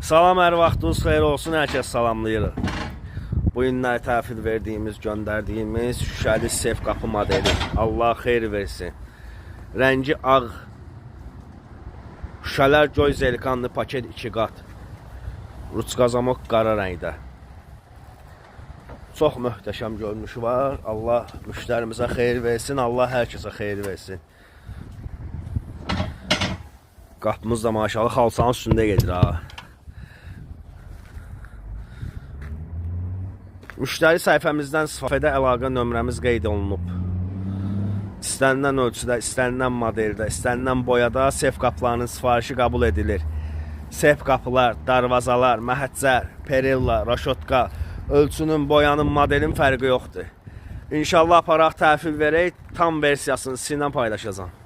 Salam, hər vaxtınız xeyir olsun, hər kəs salamlayırıq. Bu günlər təhvil verdiyimiz, göndərdiyimiz şüşəli sef qapı modeli. Allah xeyir versin. Rəngi ağ. Şüşələr göy zelikanlı paket 2 qat. Ruçka zamok qara rəngdə. Çox möhtəşəm görünüşü var. Allah müştərimizə xeyir versin, Allah hər kəsə xeyir versin. Qapımız da maşallah xalçanın üstündə gedir ha. Müştəri səhifəmizdən istifadədə əlaqə nömrəmiz qeyd olunub. İstənilən ölçüdə, istənilən modeldə, istənilən boyada sef qapılarının sifarişi qəbul edilir. Sef qapılar, darvazalar, məhəccər, perilla, raşotka, ölçünün, boyanın, modelin fərqi yoxdur. İnşallah aparaq təhvil verək, tam versiyasını sizinlə paylaşacağım.